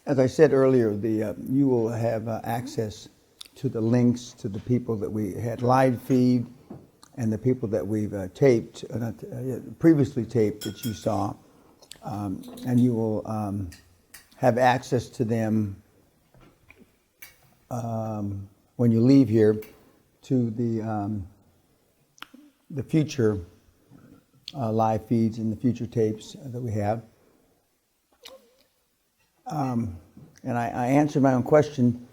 As I said earlier, you will have access to the links to the people that we had live feed and the people that we've taped, previously taped that you saw, and you will have access to them when you leave here to the future live feeds and the future tapes that we have. And I answered my own question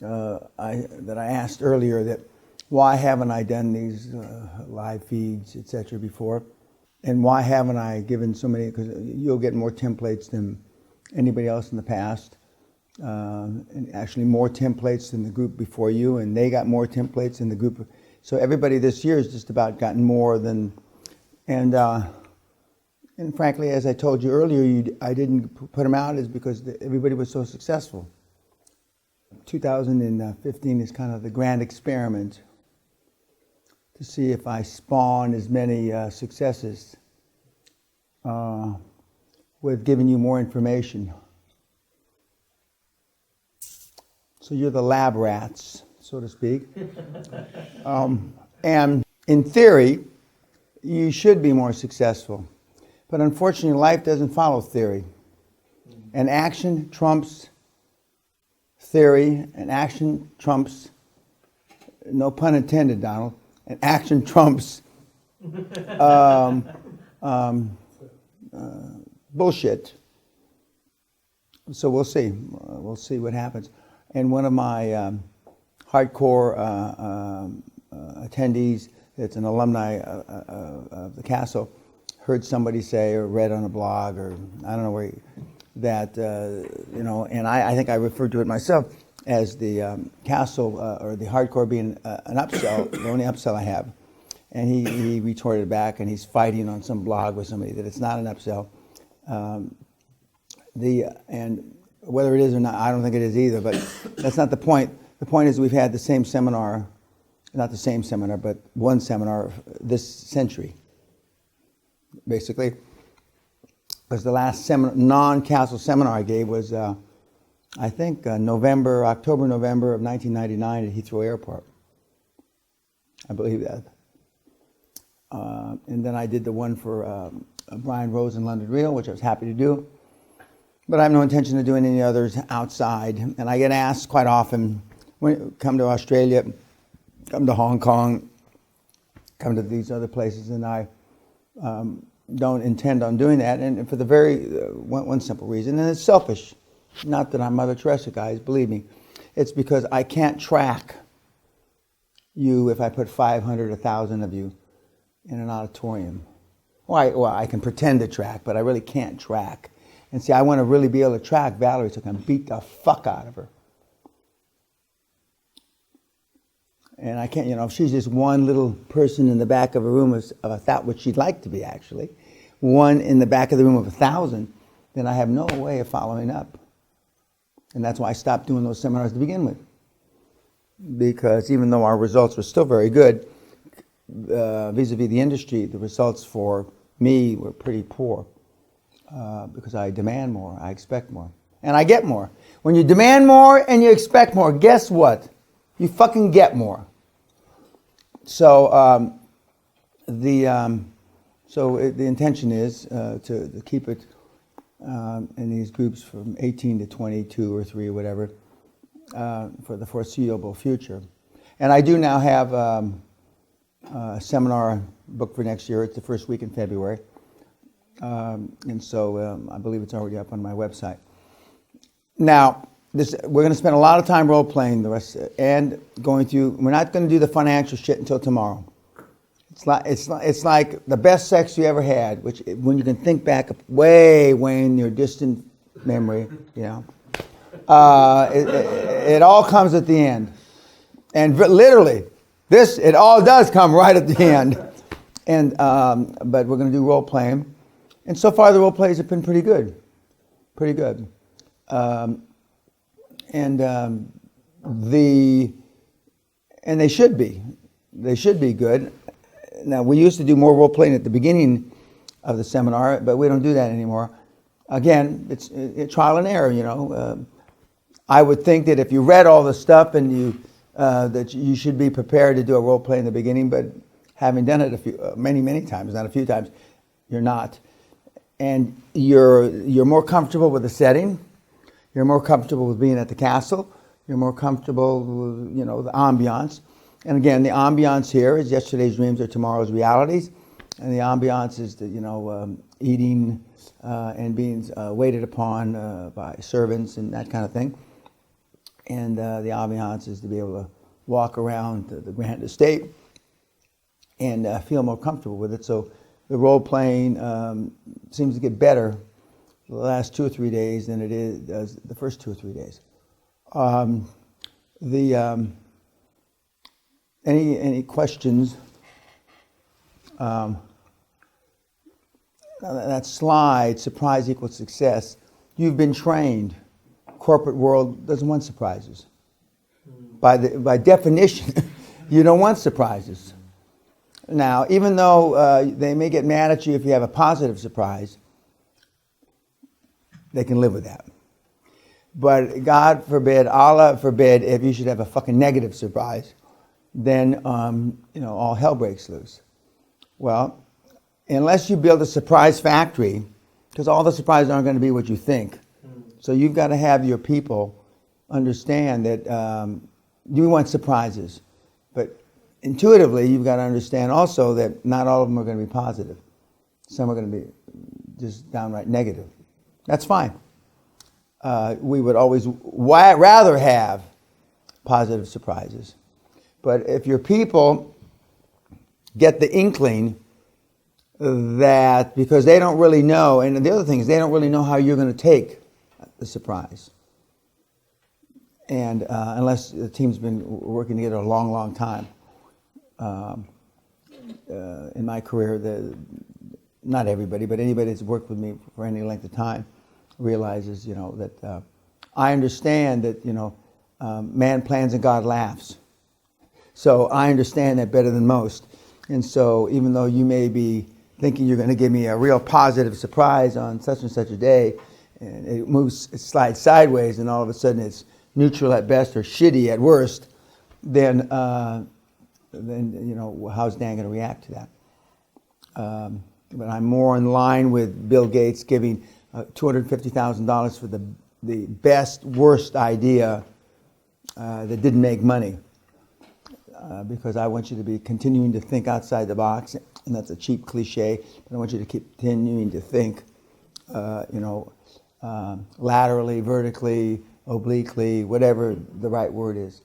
that I asked earlier, that why haven't I done these live feeds, etc. before? And why haven't I given so many? Because you'll get more templates than anybody else in the past. And actually more templates than the group before you, and they got more templates than the group. So everybody this year has just about gotten more than, and frankly, as I told you earlier, I didn't put them out is because everybody was so successful. 2015 is kind of the grand experiment to see if I spawn as many successes with giving you more information. So you're the lab rats, so to speak. And in theory, you should be more successful. But unfortunately, life doesn't follow theory. And action trumps theory, and action trumps, no pun intended, Donald, and action trumps bullshit. So we'll see. We'll see what happens. And one of my hardcore attendees, that's an alumni of the Castle, heard somebody say or read on a blog or I don't know where, that, and I think I referred to it myself as the Castle or the hardcore being an upsell, the only upsell I have. And he retorted back, and he's fighting on some blog with somebody that it's not an upsell. And whether it is or not, I don't think it is either, but that's not the point. The point is we've had the same seminar, not the same seminar, but one seminar this century, basically. Because the last non-Castle seminar I gave was, I think, October, November of 1999 at Heathrow Airport. I believe that. And then I did the one for Brian Rose in London Real, which I was happy to do. But I have no intention of doing any others outside. And I get asked quite often, come to Australia, come to Hong Kong, come to these other places, and I don't intend on doing that. And for the very one simple reason, and it's selfish. Not that I'm Mother Teresa, guys, believe me. It's because I can't track you if I put 500, 1,000 of you in an auditorium. Well, I can pretend to track, but I really can't track. And see, I want to really be able to track Valerie so I can beat the fuck out of her. And I can't, if she's just one little person in the back of a room of 1,000, which she'd like to be actually, one in the back of the room of 1,000, then I have no way of following up. And that's why I stopped doing those seminars to begin with. Because even though our results were still very good, vis-a-vis the industry, the results for me were pretty poor. Because I demand more, I expect more. And I get more. When you demand more and you expect more, guess what? You fucking get more. So the intention is to keep it in these groups from 18 to 22 or 3 or whatever for the foreseeable future. And I do now have a seminar booked for next year. It's the first week in February. And so I believe it's already up on my website. Now, we're going to spend a lot of time role-playing the rest, and going through. We're not going to do the financial shit until tomorrow. It's like the best sex you ever had, which when you can think back way in your distant memory, it all comes at the end, and literally, it all does come right at the end. And but we're going to do role-playing. And so far, the role plays have been pretty good. And they should be. They should be good. Now, we used to do more role playing at the beginning of the seminar, but we don't do that anymore. again, it's trial and error, you know. I would think that if you read all the stuff and that you should be prepared to do a role play in the beginning, but having done it many times, not a few times, you're not. And you're more comfortable with the setting. You're more comfortable with being at the castle. You're more comfortable with, you know, the ambiance. And again, the ambiance here is yesterday's dreams are tomorrow's realities. And the ambiance is the, you know, eating and being waited upon by servants and that kind of thing. And the ambiance is to be able to walk around the grand estate and feel more comfortable with it. So the role playing seems to get better the last 2 or 3 days than it does the first 2 or 3 days. Any questions? That slide, surprise equals success. You've been trained. Corporate world doesn't want surprises. By definition, you don't want surprises. Now, even though they may get mad at you if you have a positive surprise, they can live with that. But God forbid, Allah forbid, if you should have a fucking negative surprise, then you know, all hell breaks loose. Well, unless you build a surprise factory, because all the surprises aren't going to be what you think. So you've got to have your people understand that you want surprises. But intuitively, you've got to understand also that not all of them are going to be positive. Some are going to be just downright negative. That's fine. We would always rather have positive surprises. But if your people get the inkling that, because they don't really know, and the other thing is they don't really know how you're going to take the surprise. And unless the team's been working together a long time. In my career, not everybody, but anybody that's worked with me for any length of time realizes, you know, that I understand that, you know, man plans and God laughs. So I understand that better than most. And so even though you may be thinking you're going to give me a real positive surprise on such and such a day, and it slides sideways, and all of a sudden it's neutral at best or shitty at worst, then you know, how's Dan going to react to that? But I'm more in line with Bill Gates giving $250,000 for the best, worst idea that didn't make money. Because I want you to be continuing to think outside the box, and that's a cheap cliche, but I want you to keep continuing to think, you know, laterally, vertically, obliquely, whatever the right word is.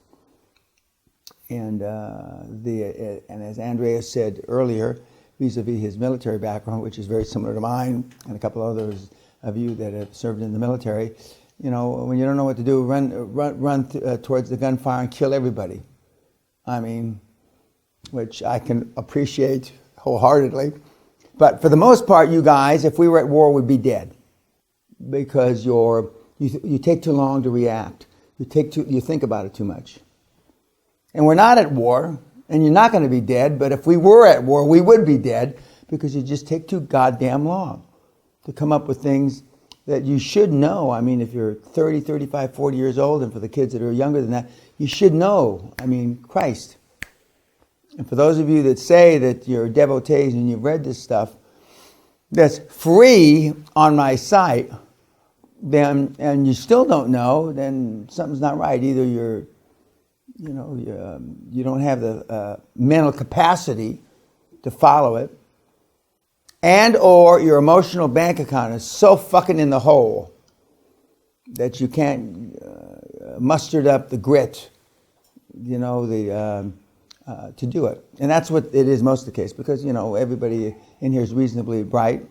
And as Andreas said earlier, vis-a-vis his military background, which is very similar to mine, and a couple others of you that have served in the military, you know, when you don't know what to do, run towards the gunfire and kill everybody. I mean, which I can appreciate wholeheartedly. But for the most part, you guys, if we were at war, would be dead. Because you take too long to react. You think about it too much. And we're not at war, and you're not going to be dead, but if we were at war, we would be dead, because you just take too goddamn long to come up with things that you should know. I mean, if you're 30, 35, 40 years old, and for the kids that are younger than that, you should know. I mean, Christ. And for those of you that say that you're devotees and you've read this stuff, that's free on my site, then, and you still don't know, then something's not right. Either you don't have the mental capacity to follow it, and or your emotional bank account is so fucking in the hole that you can't muster up the grit, you know, to do it. And that's what it is most of the case, because, you know, everybody in here is reasonably bright.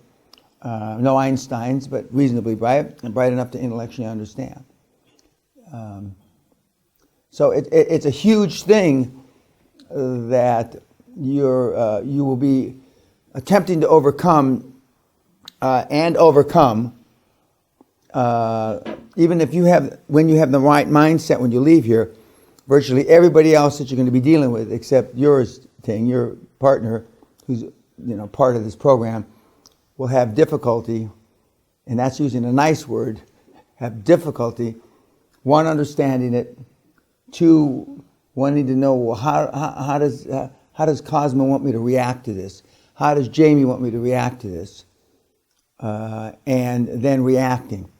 No Einsteins, but reasonably bright, and bright enough to intellectually understand. So it's a huge thing that you will be attempting to overcome and overcome, even if when you have the right mindset when you leave here. Virtually everybody else that you're going to be dealing with, except yours, Ting, your partner, who's, you know, part of this program, will have difficulty and that's using a nice word, have difficulty, one, understanding it, two, wanting to know, well, how does Cosmo want me to react to this? How does Jamie want me to react to this? And then reacting,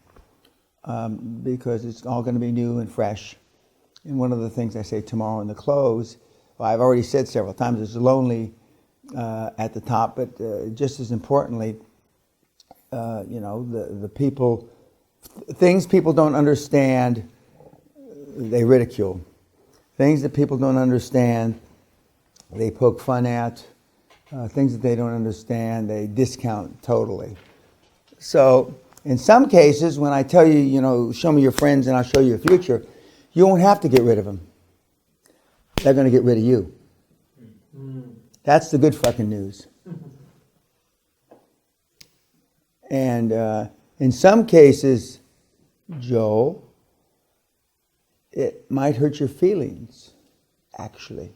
because it's all going to be new and fresh. And one of the things I say tomorrow in the close, well, I've already said several times, it's lonely at the top, but just as importantly, the people, things people don't understand, they ridicule. Things that people don't understand, they poke fun at. Things that they don't understand, they discount totally. So in some cases, when I tell you, show me your friends and I'll show you your future, you won't have to get rid of them. They're going to get rid of you. That's the good fucking news. And in some cases, Joe, it might hurt your feelings, actually.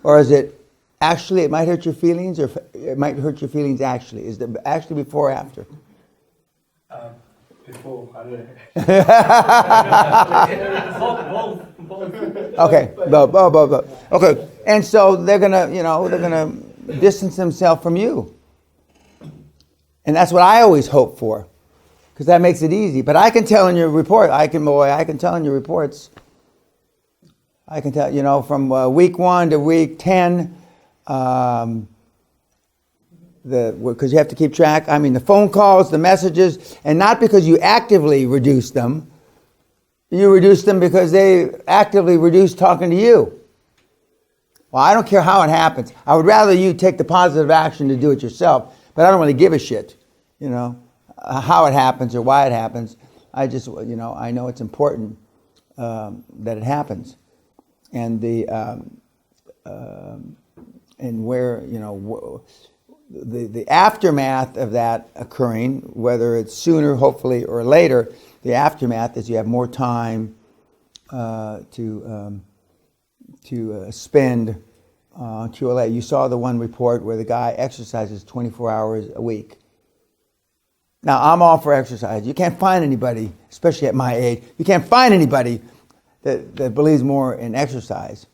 Or is it actually it might hurt your feelings, or it might hurt your feelings actually? Is it actually before or after? Before, I don't know. Okay, both. Okay, and so they're gonna distance themselves from you, and that's what I always hope for, because that makes it easy. But I can tell in your report, I can tell in your reports. I can tell, from week 1 to week 10. Because you have to keep track. I mean, the phone calls, the messages, and not because you actively reduce them. You reduce them because they actively reduce talking to you. Well, I don't care how it happens. I would rather you take the positive action to do it yourself, but I don't really give a shit, how it happens or why it happens. I just, I know it's important that it happens. And and where, the aftermath of that occurring, whether it's sooner, hopefully, or later, the aftermath is you have more time to spend on QLA. You saw the one report where the guy exercises 24 hours a week. Now, I'm all for exercise. You can't find anybody, especially at my age, you can't find anybody that believes more in exercise.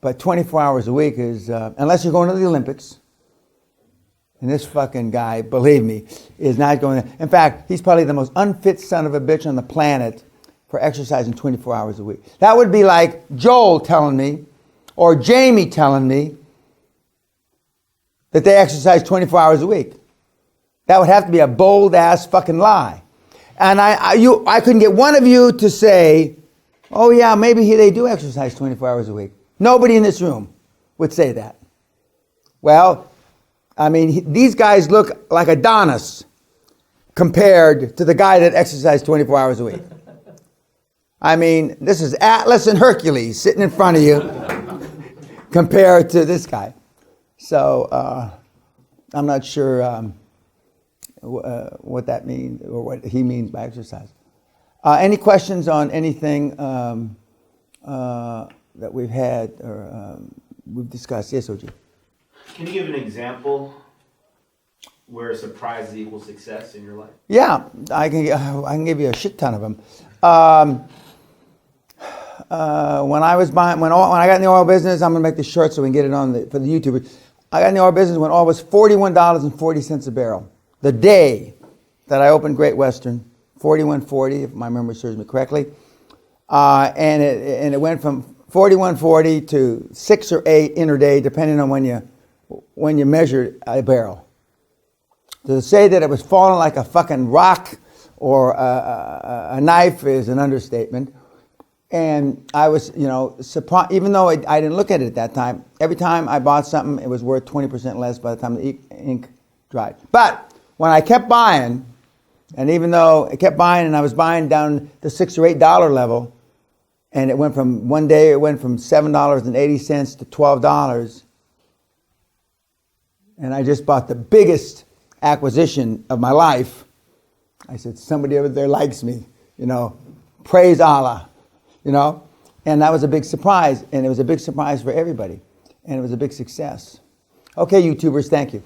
But 24 hours a week is, unless you're going to the Olympics, and this fucking guy, believe me, is not going to. In fact, he's probably the most unfit son of a bitch on the planet for exercising 24 hours a week. That would be like Joel telling me, or Jamie telling me, that they exercise 24 hours a week. That would have to be a bold-ass fucking lie. And I couldn't get one of you to say, oh yeah, maybe they do exercise 24 hours a week. Nobody in this room would say that. Well, I mean, these guys look like Adonis compared to the guy that exercised 24 hours a week. I mean, this is Atlas and Hercules sitting in front of you compared to this guy. So I'm not sure what that means or what he means by exercise. Any questions on anything that we've had or we've discussed? Yes, OG. Can you give an example where surprise equals success in your life? Yeah, I can give you a shit ton of them. When I was buying, when I got in the oil business, I'm gonna make this short so we can get it on for the YouTubers. I got in the oil business when oil was $41.40 a barrel. The day that I opened Great Western, $41.40, if my memory serves me correctly, and it went from $41.40 to 6 or 8 intraday, depending on when you measured a barrel. To say that it was falling like a fucking rock or a knife is an understatement. And I was, surprised, even though I didn't look at it at that time. Every time I bought something, it was worth 20% less by the time the ink dried. But when I kept buying, and even though I kept buying and I was buying down the $6 or $8 level, and it went from one day, it went from $7.80 to $12. And I just bought the biggest acquisition of my life. I said, somebody over there likes me, praise Allah, And that was a big surprise, and it was a big surprise for everybody. And it was a big success. Okay, YouTubers, thank you.